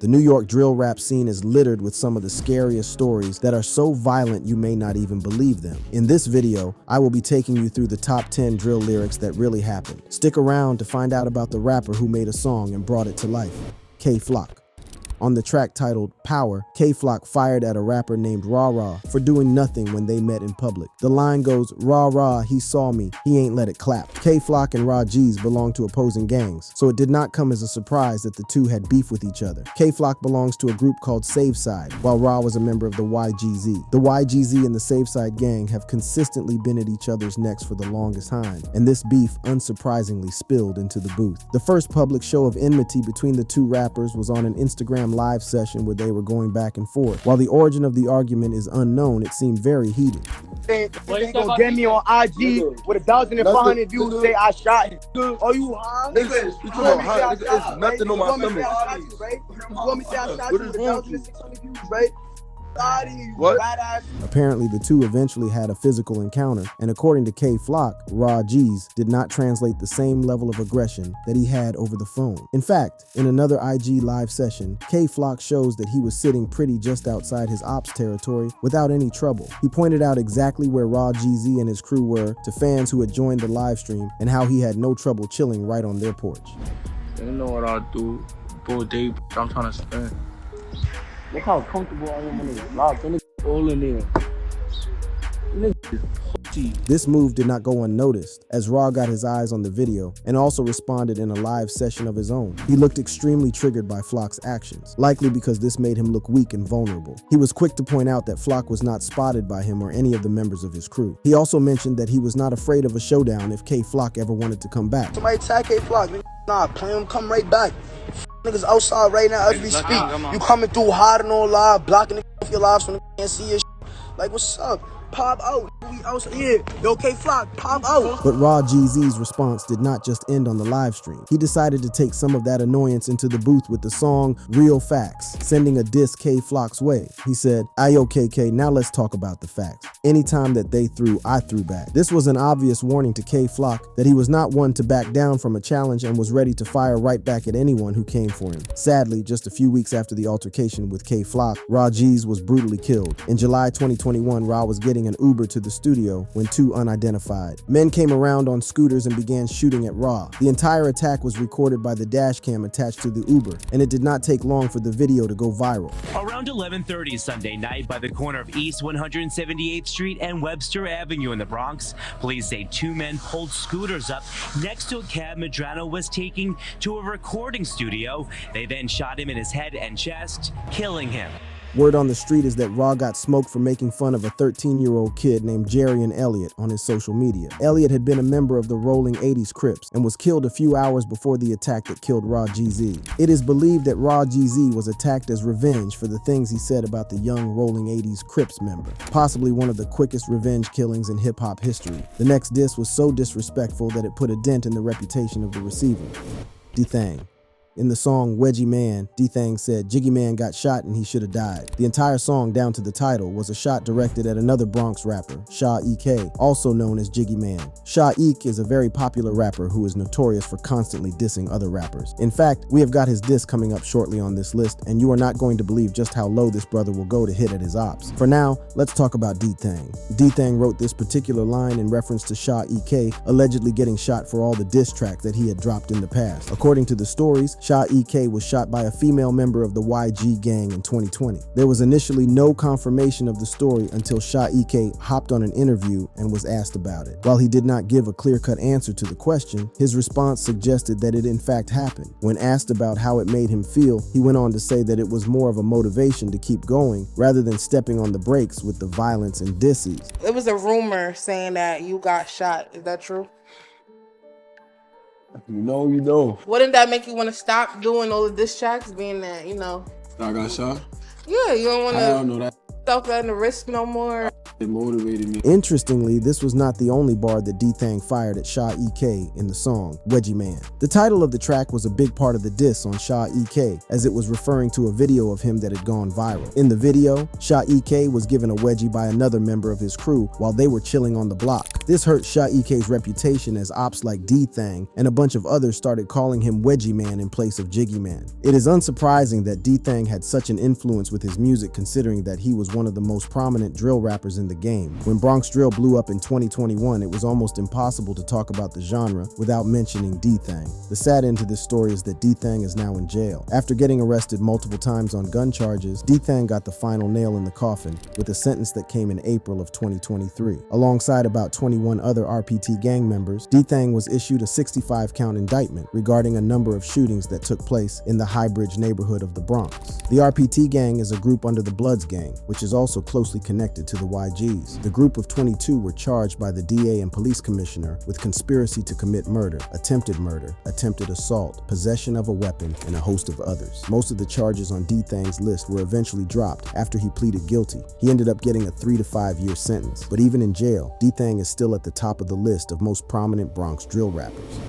The New York drill rap scene is littered with some of the scariest stories that are so violent you may not even believe them. In this video, I will be taking you through the top 10 drill lyrics that really happened. Stick around to find out about the rapper who made a song and brought it to life, Kay Flock. On the track titled Power, Kay Flock fired at a rapper named Rah Rah for doing nothing when they met in public. The line goes, "Rah Rah, he saw me, he ain't let it clap." Kay Flock and Rah G's belong to opposing gangs, so it did not come as a surprise that the two had beef with each other. Kay Flock belongs to a group called Save Side, while Rah was a member of the YGZ. The YGZ and the Save Side gang have consistently been at each other's necks for the longest time, and this beef unsurprisingly spilled into the booth. The first public show of enmity between the two rappers was on an Instagram live session where they were going back and forth. While the origin of the argument is unknown, it seemed very heated. They gonna get me on IG with 1,500 views, say I shot him. Oh, you high? It's nothing on my stomach. You want me to say I shot you with 1,600 views, right? What? Apparently, the two eventually had a physical encounter, and according to Kay Flock, Rah G's did not translate the same level of aggression that he had over the phone. In fact, in another IG live session, Kay Flock shows that he was sitting pretty just outside his ops territory without any trouble. He pointed out exactly where Rah GZ and his crew were to fans who had joined the live stream and how he had no trouble chilling right on their porch. You know what I'll do? Full day, I'm trying to spend. Look how comfortable I am in this vlog. That nigga all in there. This move did not go unnoticed, as Rah got his eyes on the video and also responded in a live session of his own. He looked extremely triggered by Flock's actions, likely because this made him look weak and vulnerable. He was quick to point out that Flock was not spotted by him or any of the members of his crew. He also mentioned that he was not afraid of a showdown if Kay Flock ever wanted to come back. Somebody attack Kay Flock. Nah, play him, come right back. Niggas outside right now as we speak. You coming through hiding on live, blocking the off your lives when they can't see your shit. Like, what's up? Pop out. We outside here. Yo, Kay Flock, pop out. But Rah GZ's response did not just end on the live stream. He decided to take some of that annoyance into the booth with the song Real Facts, sending a diss Kay Flock's way. He said, "Ayo KK, now let's talk about the facts. Anytime that they threw, I threw back." This was an obvious warning to Kay Flock that he was not one to back down from a challenge and was ready to fire right back at anyone who came for him. Sadly, just a few weeks after the altercation with Kay Flock, Rah G's was brutally killed. In July 2021, Rah was getting an Uber to the studio when two unidentified men came around on scooters and began shooting at Rah. The entire attack was recorded by the dash cam attached to the Uber, and it did not take long for the video to go viral. Around 11:30 Sunday night by the corner of East 178th Street and Webster Avenue in the Bronx, police say two men pulled scooters up next to a cab Medrano was taking to a recording studio. They then shot him in his head and chest, killing him. Word on the street is that Rah got smoked for making fun of a 13-year-old kid named Jarian Elliott on his social media. Elliott had been a member of the Rolling 80s Crips and was killed a few hours before the attack that killed Rah GZ. It is believed that Rah GZ was attacked as revenge for the things he said about the young Rolling 80s Crips member, possibly one of the quickest revenge killings in hip-hop history. The next diss was so disrespectful that it put a dent in the reputation of the receiver. D-Thang. In the song Wedgie Man, D-Thang said Jiggy Man got shot and he should have died. The entire song, down to the title, was a shot directed at another Bronx rapper, Sha EK, also known as Jiggy Man. Sha EK is a very popular rapper who is notorious for constantly dissing other rappers. In fact, we have got his diss coming up shortly on this list, and you are not going to believe just how low this brother will go to hit at his ops. For now, let's talk about D-Thang. D-Thang wrote this particular line in reference to Sha EK allegedly getting shot for all the diss tracks that he had dropped in the past. According to the stories, Sha EK was shot by a female member of the YG gang in 2020. There was initially no confirmation of the story until Sha EK hopped on an interview and was asked about it. While he did not give a clear-cut answer to the question, his response suggested that it in fact happened. When asked about how it made him feel, he went on to say that it was more of a motivation to keep going rather than stepping on the brakes with the violence and disses. It was a rumor saying that you got shot. Is that true? You know. Wouldn't that make you want to stop doing all the diss tracks, being that, you know? I got shot? Yeah, you don't want I don't know that. self at the risk no more. It motivated me. Interestingly, this was not the only bar that D-Thang fired at Sha E.K. in the song, Wedgie Man. The title of the track was a big part of the diss on Sha E.K., as it was referring to a video of him that had gone viral. In the video, Sha E.K. was given a wedgie by another member of his crew while they were chilling on the block. This hurt Sha E.K.'s reputation as ops like D-Thang and a bunch of others started calling him Wedgie Man in place of Jiggy Man. It is unsurprising that D-Thang had such an influence with his music, considering that he was one of the most prominent drill rappers in the game. When Bronx Drill blew up in 2021, it was almost impossible to talk about the genre without mentioning D-Thang. The sad end to this story is that D-Thang is now in jail. After getting arrested multiple times on gun charges, D-Thang got the final nail in the coffin with a sentence that came in April of 2023. Alongside about 21 other RPT gang members, D-Thang was issued a 65-count indictment regarding a number of shootings that took place in the High Bridge neighborhood of the Bronx. The RPT gang is a group under the Bloods gang, which is also closely connected to the YGs. The group of 22 were charged by the DA and police commissioner with conspiracy to commit murder, attempted assault, possession of a weapon, and a host of others. Most of the charges on D-Thang's list were eventually dropped after he pleaded guilty. He ended up getting a 3 to 5 year sentence, but even in jail, D-Thang is still at the top of the list of most prominent Bronx drill rappers.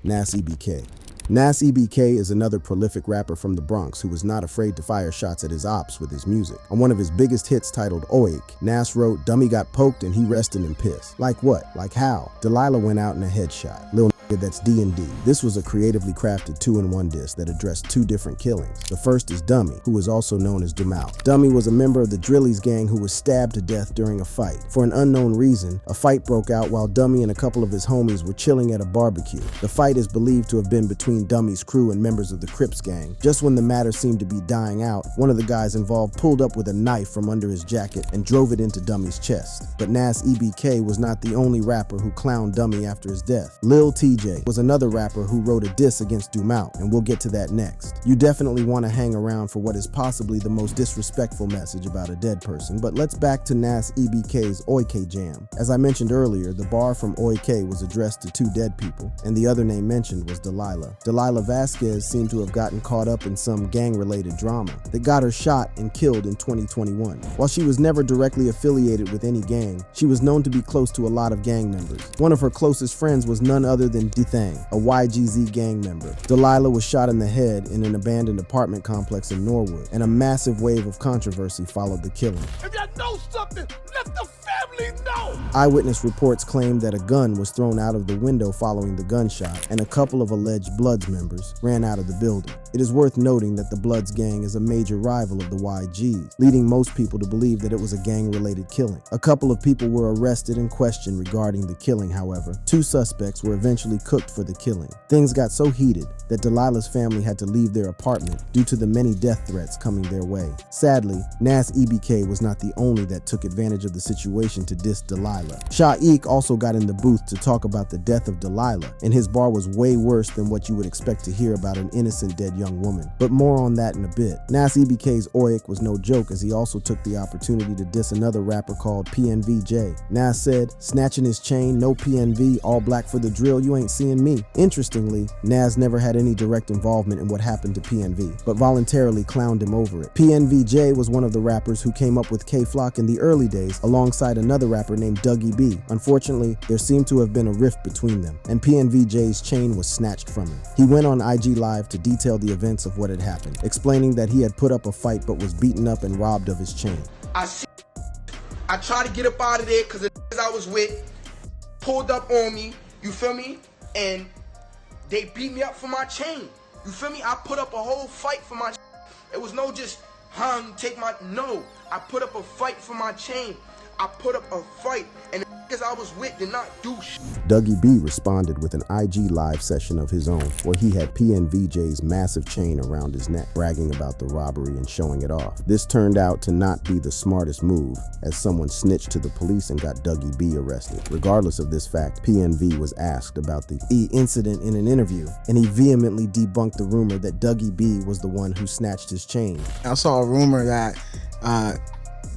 Nas EBK. Nas EBK is another prolific rapper from the Bronx who was not afraid to fire shots at his ops with his music. On one of his biggest hits titled Oik, Nas wrote, "Dummy got poked and he rested in piss." Like what? Like how? Delilah went out in a headshot. Lil that's D&D. This was a creatively crafted 2-in-1 diss that addressed two different killings. The first is Dummy, who was also known as Dumal. Dummy was a member of the Drillies gang who was stabbed to death during a fight. For an unknown reason, a fight broke out while Dummy and a couple of his homies were chilling at a barbecue. The fight is believed to have been between Dummy's crew and members of the Crips gang. Just when the matter seemed to be dying out, one of the guys involved pulled up with a knife from under his jacket and drove it into Dummy's chest. But Nas EBK was not the only rapper who clowned Dummy after his death. Lil TJ was another rapper who wrote a diss against Dumal, and we'll get to that next. You definitely want to hang around for what is possibly the most disrespectful message about a dead person, but let's back to Nas EBK's Oik jam. As I mentioned earlier, the bar from Oik was addressed to two dead people, and the other name mentioned was Delilah. Delilah Vasquez seemed to have gotten caught up in some gang-related drama that got her shot and killed in 2021. While she was never directly affiliated with any gang, she was known to be close to a lot of gang members. One of her closest friends was none other than D-Thang, a YGZ gang member. Delilah was shot in the head in an abandoned apartment complex in Norwood, and a massive wave of controversy followed the killing. If y'all know something, let the family know! Eyewitness reports claimed that a gun was thrown out of the window following the gunshot, and a couple of alleged Bloods members ran out of the building. It is worth noting that the Bloods gang is a major rival of the YGs, leading most people to believe that it was a gang-related killing. A couple of people were arrested and questioned regarding the killing, however. Two suspects were eventually cooked for the killing. Things got so heated that Delilah's family had to leave their apartment due to the many death threats coming their way. Sadly, Nas EBK was not the only that took advantage of the situation to diss Delilah. Sha Eek also got in the booth to talk about the death of Delilah, and his bar was way worse than what you would expect to hear about an innocent dead young woman. But more on that in a bit. Nas EBK's Oik was no joke, as he also took the opportunity to diss another rapper called PNVJ. Nas said, "Snatching his chain, no PNV, all black for the drill, you ain't seeing me." Interestingly, Nas never had any direct involvement in what happened to PNV, but voluntarily clowned him over it. PNVJ was one of the rappers who came up with K-Flock in the early days, alongside another rapper named Dougie B. Unfortunately, there seemed to have been a rift between them, and PNVJ's chain was snatched from him. He went on IG Live to detail the events of what had happened, explaining that he had put up a fight but was beaten up and robbed of his chain. I tried to get up out of there because the I was with pulled up on me, you feel me? And they beat me up for my chain. You feel me? I put up a whole fight for my chain. It was no just, no. I put up a fight for my chain. I put up a fight, and the niggas I was with did not do shit. Dougie B responded with an IG Live session of his own, where he had PNVJ's massive chain around his neck, bragging about the robbery and showing it off. This turned out to not be the smartest move, as someone snitched to the police and got Dougie B arrested. Regardless of this fact, PNV was asked about the incident in an interview, and he vehemently debunked the rumor that Dougie B was the one who snatched his chain. I saw a rumor that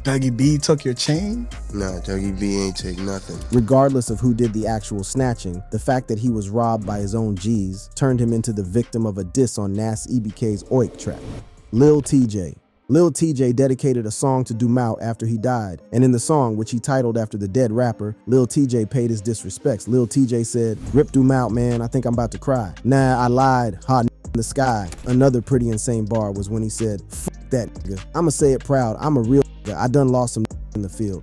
Dougie B took your chain? Nah, Dougie B ain't take nothing. Regardless of who did the actual snatching, the fact that he was robbed by his own G's turned him into the victim of a diss on Nas EBK's Oik track. Lil TJ. Lil TJ dedicated a song to Dumout after he died, and in the song, which he titled after the dead rapper, Lil TJ paid his disrespects. Lil TJ said, "Rip Dumout, man, I think I'm about to cry. Nah, I lied, hot in the sky." Another pretty insane bar was when he said, "Fuck that nigga. I'ma say it proud, I'm a real nigga. I done lost some in the field.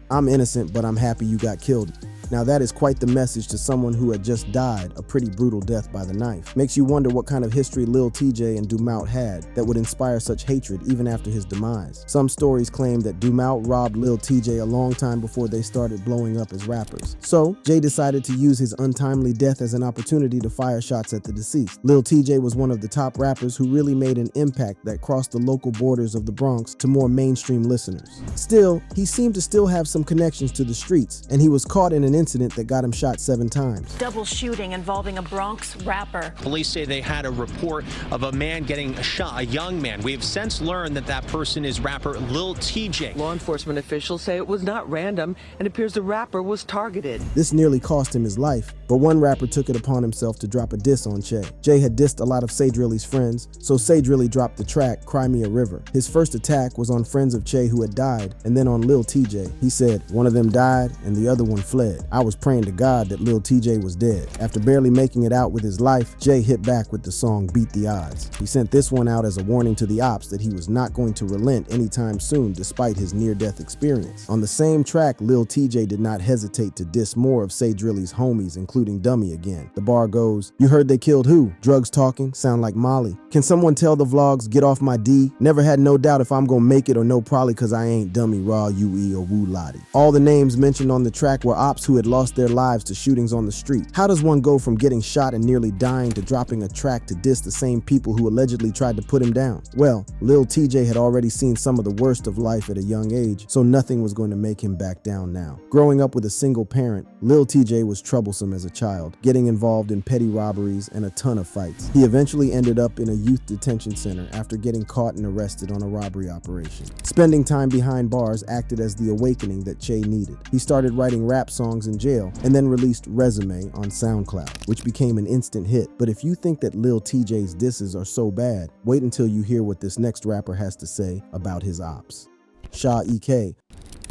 I'm innocent, but I'm happy you got killed." Now that is quite the message to someone who had just died a pretty brutal death by the knife. Makes you wonder what kind of history Lil TJ and Dumout had that would inspire such hatred even after his demise. Some stories claim that Dumout robbed Lil TJ a long time before they started blowing up as rappers. So, Jay decided to use his untimely death as an opportunity to fire shots at the deceased. Lil TJ was one of the top rappers who really made an impact that crossed the local borders of the Bronx to more mainstream listeners. Still, he seemed to still have some connections to the streets, and he was caught in an incident that got him shot 7 times. Double shooting involving a Bronx rapper. Police say they had a report of a man getting shot, a young man. We have since learned that that person is rapper Lil TJ. Law enforcement officials say it was not random and appears the rapper was targeted. This nearly cost him his life, but one rapper took it upon himself to drop a diss on Che. Jay had dissed a lot of Say Drilly's friends, so Say Drilly dropped the track Cry Me a River. His first attack was on friends of Che who had died, and then on Lil TJ. He said, "One of them died and the other one fled. I was praying to God that Lil TJ was dead." After barely making it out with his life, Jay hit back with the song Beat the Odds. He sent this one out as a warning to the ops that he was not going to relent anytime soon despite his near-death experience. On the same track, Lil TJ did not hesitate to diss more of Say Drilly's homies, including Dummy again. The bar goes, "You heard they killed who? Drugs talking, sound like Molly. Can someone tell the vlogs, get off my D? Never had no doubt if I'm gonna make it or no probably cause I ain't Dummy, Raw, UE, or Woo Lottie." All the names mentioned on the track were ops who had lost their lives to shootings on the street. How does one go from getting shot and nearly dying to dropping a track to diss the same people who allegedly tried to put him down? Well, Lil TJ had already seen some of the worst of life at a young age, so nothing was going to make him back down now. Growing up with a single parent, Lil TJ was troublesome as a child, getting involved in petty robberies and a ton of fights. He eventually ended up in a youth detention center after getting caught and arrested on a robbery operation. Spending time behind bars acted as the awakening that Che needed. He started writing rap songs in jail and then released Resume on SoundCloud, which became an instant hit. But if you think that Lil TJ's disses are so bad, wait until you hear what this next rapper has to say about his ops. Sha EK.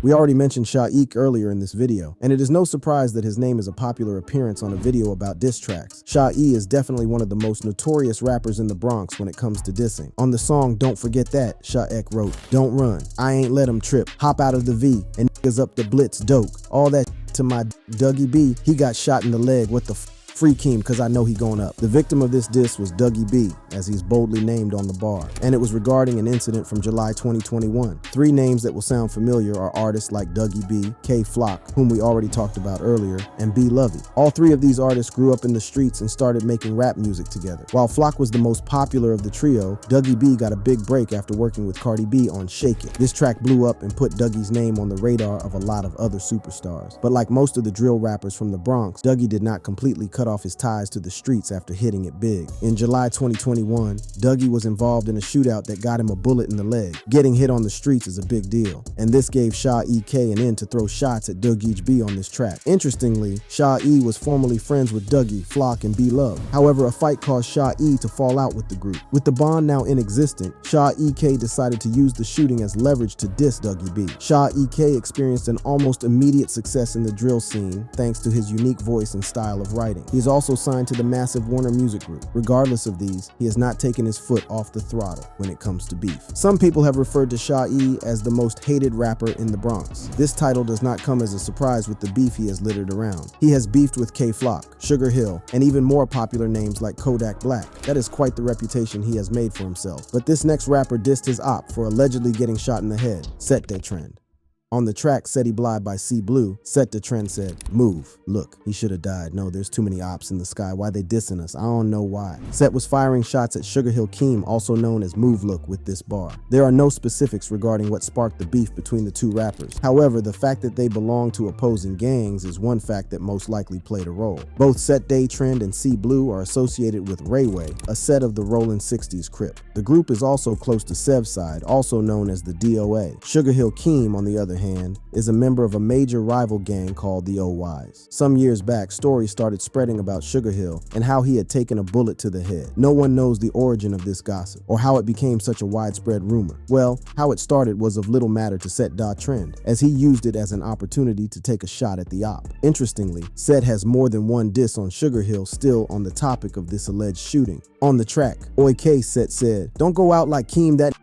We already mentioned Sha EK earlier in this video, and it is no surprise that his name is a popular appearance on a video about diss tracks. Sha E is definitely one of the most notorious rappers in the Bronx when it comes to dissing. On the song Don't Forget That, Sha EK wrote, "Don't run, I ain't let him trip, hop out of the V, and niggas up the blitz dope. All that to my Dougie B, he got shot in the leg, what the free Keem, cause I know he going up." The victim of this diss was Dougie B, as he's boldly named on the bar, and it was regarding an incident from July 2021. 3 names that will sound familiar are artists like Dougie B, K Flock, whom we already talked about earlier, and B Lovey. All 3 of these artists grew up in the streets and started making rap music together. While Flock was the most popular of the trio, Dougie B got a big break after working with Cardi B on Shake It. This track blew up and put Dougie's name on the radar of a lot of other superstars. But like most of the drill rappers from the Bronx, Dougie did not completely cut off his ties to the streets after hitting it big. In July 2021, Dougie was involved in a shootout that got him a bullet in the leg. Getting hit on the streets is a big deal, and this gave Sha EK an in to throw shots at Dougie B on this track. Interestingly, Sha E was formerly friends with Dougie, Flock, and B Love. However, a fight caused Sha E to fall out with the group. With the bond now inexistent, Sha EK decided to use the shooting as leverage to diss Dougie B. Sha EK experienced an almost immediate success in the drill scene thanks to his unique voice and style of writing. He is also signed to the massive Warner Music Group. Regardless of these, he has not taken his foot off the throttle when it comes to beef. Some people have referred to Sha E as the most hated rapper in the Bronx. This title does not come as a surprise with the beef he has littered around. He has beefed with K Flock, Sugar Hill, and even more popular names like Kodak Black. That is quite the reputation he has made for himself. But this next rapper dissed his op for allegedly getting shot in the head. Set that trend. On the track Seti Bly by C Blue, Set the Trend said, "Move. Look, he should have died. No, there's too many ops in the sky. Why they dissing us? I don't know why." Set was firing shots at Sugar Hill Keem, also known as Move Look, with this bar. There are no specifics regarding what sparked the beef between the 2 rappers. However, the fact that they belong to opposing gangs is one fact that most likely played a role. Both Set Day Trend and C Blue are associated with Rayway, a set of the Rollin' 60s Crip. The group is also close to Sevside, also known as the DOA. Sugar Hill Keem, on the other other hand, is a member of a major rival gang called the OYs. Some years back, stories started spreading about Sugar Hill and how he had taken a bullet to the head. No one knows the origin of this gossip or how it became such a widespread rumor. Well, how it started was of little matter to Set Da Trend, as he used it as an opportunity to take a shot at the op. Interestingly, Set has more than one diss on Sugar Hill still on the topic of this alleged shooting. On the track, Oi K Set said, "Don't go out like Keem that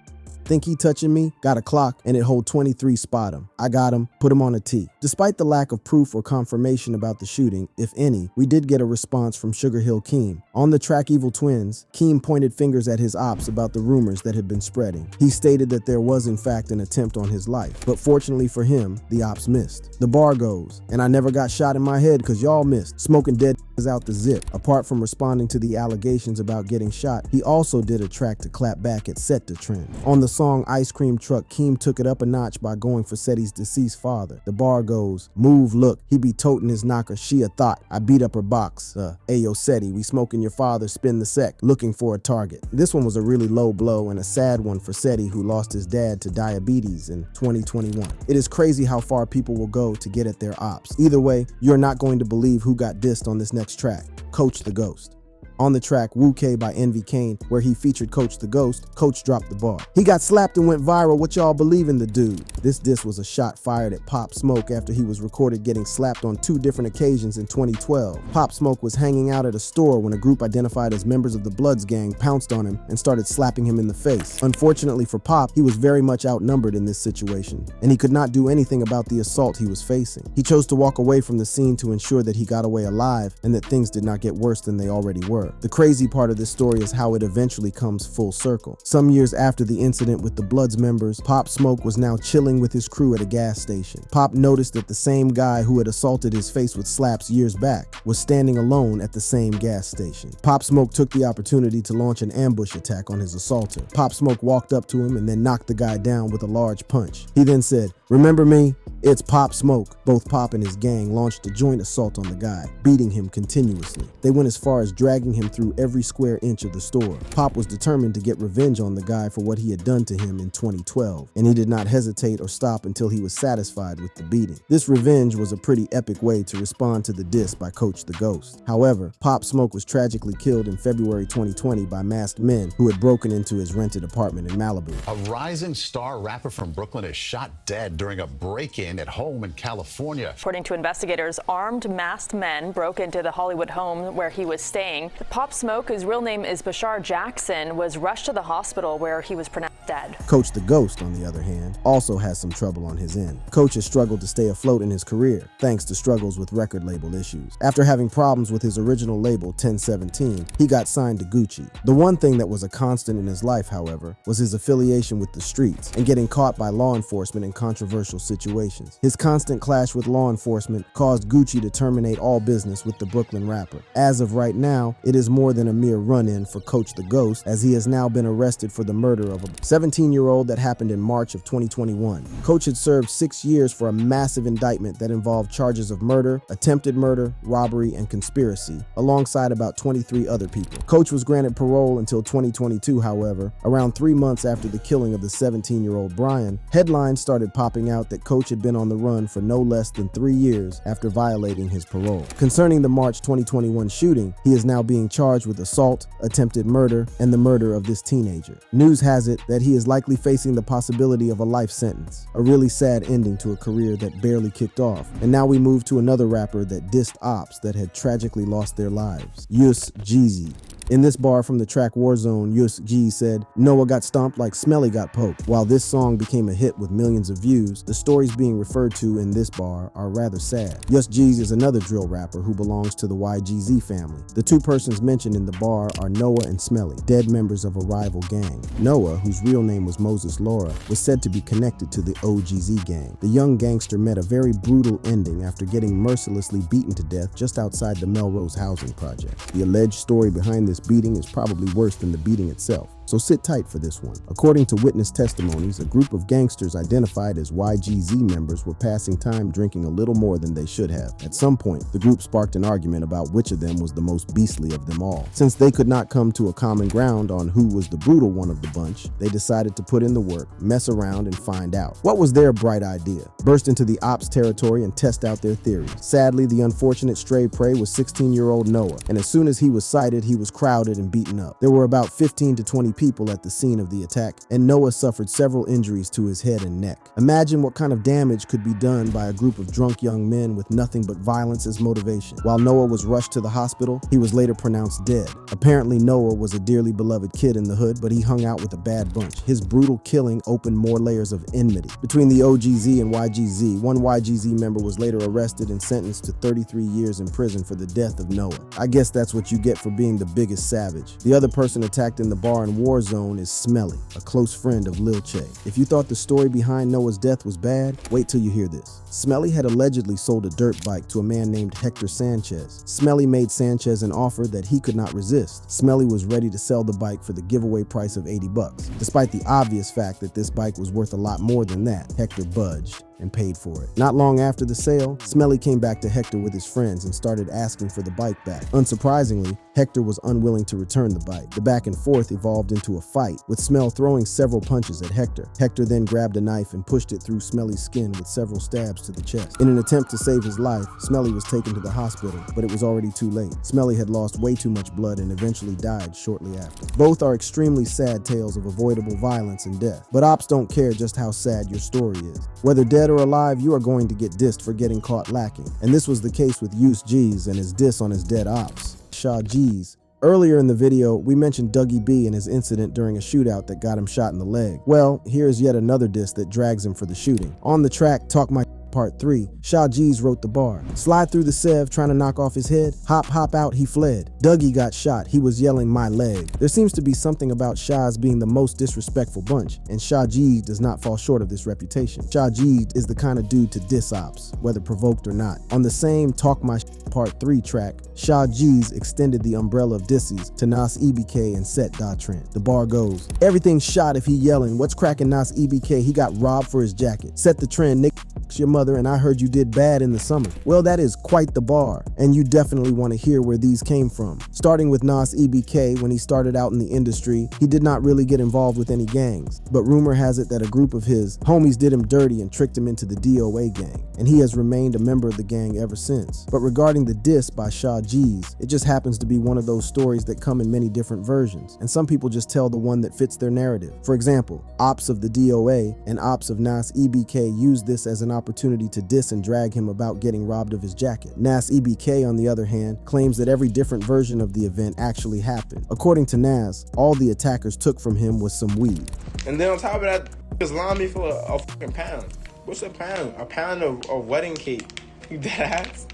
think he touching me? Got a clock and it hold 23, spot him. I got him, put him on a T." Despite the lack of proof or confirmation about the shooting, if any, we did get a response from Sugar Hill Keem. On the track Evil Twins, Keem pointed fingers at his ops about the rumors that had been spreading. He stated that there was in fact an attempt on his life, but fortunately for him, the ops missed. The bar goes, "And I never got shot in my head cause y'all missed. Smoking dead is out the zip." Apart from responding to the allegations about getting shot, he also did a track to clap back at Set Da Trend. On the song Ice Cream Truck, Keem took it up a notch by going for Setty's deceased father. The bar goes, "Move, look, he be toting his knocker, she a thought. I beat up her box. Ayo Setty, we smoking your father, spin the sec, looking for a target." This one was a really low blow and a sad one for Setty, who lost his dad to diabetes in 2021. It is crazy how far people will go to get at their ops. Either way, you're not going to believe who got dissed on this next track, Coach the Ghost. On the track Wu K by Envy Kane, where he featured Coach the Ghost, Coach dropped the bar. "He got slapped and went viral, what y'all believe in the dude?" This diss was a shot fired at Pop Smoke after he was recorded getting slapped on 2 different occasions in 2012. Pop Smoke was hanging out at a store when a group identified as members of the Bloods gang pounced on him and started slapping him in the face. Unfortunately for Pop, he was very much outnumbered in this situation, and he could not do anything about the assault he was facing. He chose to walk away from the scene to ensure that he got away alive and that things did not get worse than they already were. The crazy part of this story is how it eventually comes full circle. Some years after the incident with the Bloods members, Pop Smoke was now chilling with his crew at a gas station. Pop noticed that the same guy who had assaulted his face with slaps years back was standing alone at the same gas station. Pop Smoke took the opportunity to launch an ambush attack on his assaulter. Pop Smoke walked up to him and then knocked the guy down with a large punch. He then said, "Remember me? It's Pop Smoke." Both Pop and his gang launched a joint assault on the guy, beating him continuously. They went as far as dragging him through every square inch of the store. Pop was determined to get revenge on the guy for what he had done to him in 2012, and he did not hesitate or stop until he was satisfied with the beating. This revenge was a pretty epic way to respond to the diss by Coach the Ghost. However, Pop Smoke was tragically killed in February 2020 by masked men who had broken into his rented apartment in Malibu. A rising star rapper from Brooklyn is shot dead during a break-in at home in California. According to investigators, armed masked men broke into the Hollywood home where he was staying. Pop Smoke, whose real name is Bashar Jackson, was rushed to the hospital where he was pronounced dead. Coach the Ghost, on the other hand, also has some trouble on his end. Coach has struggled to stay afloat in his career, thanks to struggles with record label issues. After having problems with his original label, 1017, he got signed to Gucci. The one thing that was a constant in his life, however, was his affiliation with the streets and getting caught by law enforcement in controversial situations. His constant clash with law enforcement caused Gucci to terminate all business with the Brooklyn rapper. As of right now, it is more than a mere run-in for Coach the Ghost, as he has now been arrested for the murder of a 17-year-old that happened in March of 2021. Coach had served 6 years for a massive indictment that involved charges of murder, attempted murder, robbery, and conspiracy, alongside about 23 other people. Coach was granted parole until 2022, however. Around 3 months after the killing of the 17-year-old Brian, headlines started popping out that Coach had been on the run for no less than 3 years after violating his parole. Concerning the March 2021 shooting, he is now being charged with assault, attempted murder, and the murder of this teenager. News has it that he is likely facing the possibility of a life sentence, a really sad ending to a career that barely kicked off. And now we move to another rapper that dissed ops that had tragically lost their lives, Yus Jeezy. In this bar from the track Warzone, Yus G said, "Noah got stomped like Smelly got poked." While this song became a hit with millions of views, the stories being referred to in this bar are rather sad. Yus G is another drill rapper who belongs to the YGZ family. The two persons mentioned in the bar are Noah and Smelly, dead members of a rival gang. Noah, whose real name was Moses Laura, was said to be connected to the OGZ gang. The young gangster met a very brutal ending after getting mercilessly beaten to death just outside the Melrose housing project. The alleged story behind this beating is probably worse than the beating itself. So sit tight for this one. According to witness testimonies, a group of gangsters identified as YGZ members were passing time drinking a little more than they should have. At some point, the group sparked an argument about which of them was the most beastly of them all. Since they could not come to a common ground on who was the brutal one of the bunch, they decided to put in the work, mess around, and find out. What was their bright idea? Burst into the ops territory and test out their theories. Sadly, the unfortunate stray prey was 16-year-old Noah, and as soon as he was sighted, he was crowded and beaten up. There were about 15 to 20 people at the scene of the attack, and Noah suffered several injuries to his head and neck. Imagine what kind of damage could be done by a group of drunk young men with nothing but violence as motivation. While Noah was rushed to the hospital, he was later pronounced dead. Apparently, Noah was a dearly beloved kid in the hood, but he hung out with a bad bunch. His brutal killing opened more layers of enmity between the OGZ and YGZ. One YGZ member was later arrested and sentenced to 33 years in prison for the death of Noah. I guess that's what you get for being the biggest savage. The other person attacked in the bar in Warzone is Smelly, a close friend of Lil Che. If you thought the story behind Noah's death was bad, wait till you hear this. Smelly had allegedly sold a dirt bike to a man named Hector Sanchez. Smelly made Sanchez an offer that he could not resist. Smelly was ready to sell the bike for the giveaway price of $80. Despite the obvious fact that this bike was worth a lot more than that, Hector budged and paid for it. Not long after the sale, Smelly came back to Hector with his friends and started asking for the bike back. Unsurprisingly, Hector was unwilling to return the bike. The back and forth evolved into a fight, with Smell throwing several punches at Hector. Hector then grabbed a knife and pushed it through Smelly's skin with several stabs to the chest. In an attempt to save his life, Smelly was taken to the hospital, but it was already too late. Smelly had lost way too much blood and eventually died shortly after. Both are extremely sad tales of avoidable violence and death, but ops don't care just how sad your story is. Whether dead or alive, you are going to get dissed for getting caught lacking. And this was the case with Use G's and his diss on his dead ops, Shaw G's. Earlier in the video, we mentioned Dougie B and his incident during a shootout that got him shot in the leg. Well, here's yet another diss that drags him for the shooting. On the track, Talk My Part 3, Shaw G's wrote the bar. Slide through the Sev trying to knock off his head. Hop, hop out, he fled. Dougie got shot. He was yelling, my leg. There seems to be something about Shaw's being the most disrespectful bunch, and Shaw G does not fall short of this reputation. Shaw G is the kind of dude to diss ops, whether provoked or not. On the same Talk My Part 3 track, Shaw G's extended the umbrella of disses to Nas EBK and Set Da Trent. The bar goes, everything's shot if he yelling, what's cracking Nas EBK? He got robbed for his jacket. Set the trend, Nick your mother, and I heard you did bad in the summer. Well, that is quite the bar, and you definitely want to hear where these came from. Starting with Nas EBK, when he started out in the industry, he did not really get involved with any gangs, but rumor has it that a group of his homies did him dirty and tricked him into the DOA gang, and he has remained a member of the gang ever since. But regarding the diss by Shaw G's, it just happens to be one of those stories that come in many different versions, and some people just tell the one that fits their narrative. For example, ops of the DOA and ops of Nas EBK used this as an opportunity to diss and drag him about getting robbed of his jacket. Nas EBK, on the other hand, claims that every different version of the event actually happened. According to Nas, all the attackers took from him was some weed. And then on top of that, just line me for a fucking pound. What's a pound? A pound of wedding cake. You dead ass?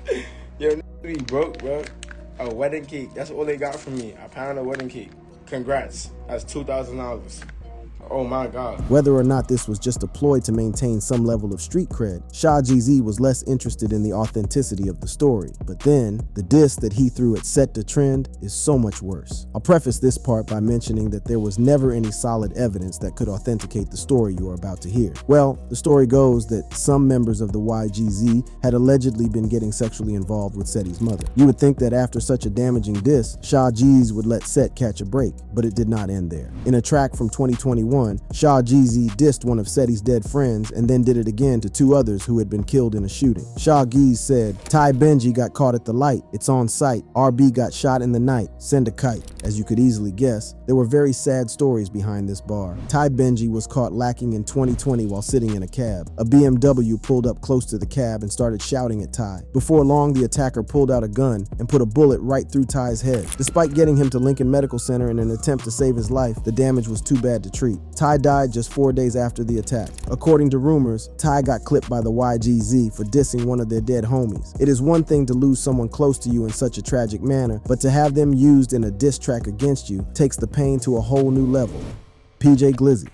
Yo, be broke, bro. A wedding cake. That's all they got from me. A pound of wedding cake. Congrats. That's $2,000. Oh my God. Whether or not this was just a ploy to maintain some level of street cred, Shaw GZ was less interested in the authenticity of the story. But then, the diss that he threw at Set the Trend is so much worse. I'll preface this part by mentioning that there was never any solid evidence that could authenticate the story you are about to hear. Well, the story goes that some members of the YGZ had allegedly been getting sexually involved with Seti's mother. You would think that after such a damaging diss, Shaw G's would let Set catch a break, but it did not end there. In a track from 2021, Shaw GZ dissed one of Seti's dead friends and then did it again to two others who had been killed in a shooting. Shaw Geez said, Ty Benji got caught at the light. It's on site. RB got shot in the night. Send a kite. As you could easily guess, there were very sad stories behind this bar. Ty Benji was caught lacking in 2020 while sitting in a cab. A BMW pulled up close to the cab and started shouting at Ty. Before long, the attacker pulled out a gun and put a bullet right through Ty's head. Despite getting him to Lincoln Medical Center in an attempt to save his life, the damage was too bad to treat. Ty died just 4 days after the attack. According to rumors, Ty got clipped by the YGZ for dissing one of their dead homies. It is one thing to lose someone close to you in such a tragic manner, but to have them used in a diss track against you takes the pain to a whole new level. PJ Glizzy.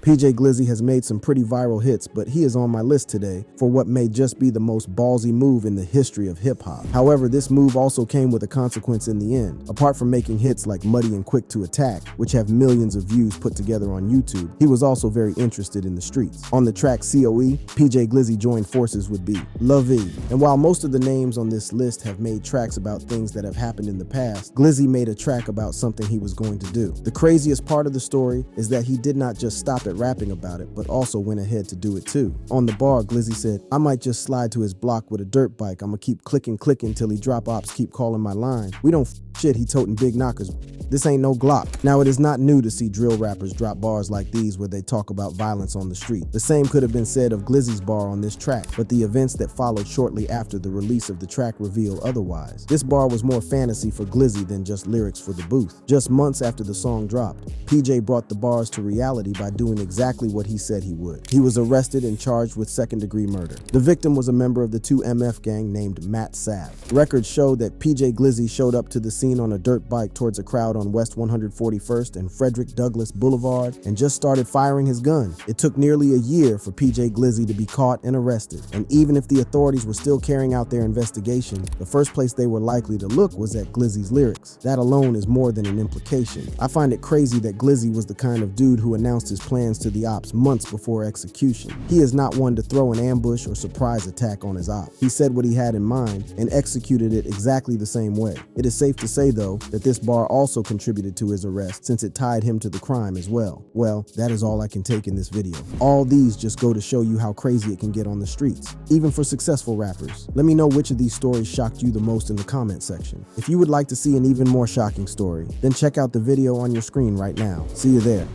PJ Glizzy has made some pretty viral hits, but he is on my list today for what may just be the most ballsy move in the history of hip-hop. However, this move also came with a consequence in the end. Apart from making hits like Muddy and Quick to Attack, which have millions of views put together on YouTube, he was also very interested in the streets. On the track COE, PJ Glizzy joined forces with B. Lovey. And while most of the names on this list have made tracks about things that have happened in the past, Glizzy made a track about something he was going to do. The craziest part of the story is that he did not just stop at rapping about it, but also went ahead to do it too. On the bar, Glizzy said, "I might just slide to his block with a dirt bike. I'ma keep clicking till he drop ops keep calling my line. We don't shit, he toting big knockers. This ain't no Glock." Now, it is not new to see drill rappers drop bars like these where they talk about violence on the street. The same could have been said of Glizzy's bar on this track, but the events that followed shortly after the release of the track reveal otherwise. This bar was more fantasy for Glizzy than just lyrics for the booth. Just months after the song dropped, PJ brought the bars to reality by doing exactly what he said he would. He was arrested and charged with second-degree murder. The victim was a member of the 2MF gang named Matt Sav. Records show that PJ Glizzy showed up to the scene on a dirt bike towards a crowd on West 141st and Frederick Douglass Boulevard and just started firing his gun. It took nearly a year for PJ Glizzy to be caught and arrested. And even if the authorities were still carrying out their investigation, the first place they were likely to look was at Glizzy's lyrics. That alone is more than an implication. I find it crazy that Glizzy was the kind of dude who announced his plans to the ops months before execution. He is not one to throw an ambush or surprise attack on his op. He said what he had in mind and executed it exactly the same way. It is safe to say, though, that this bar also contributed to his arrest since it tied him to the crime as well. Well, that is all I can take in this video. All these just go to show you how crazy it can get on the streets, even for successful rappers. Let me know which of these stories shocked you the most in the comment section. If you would like to see an even more shocking story, then check out the video on your screen right now. See you there.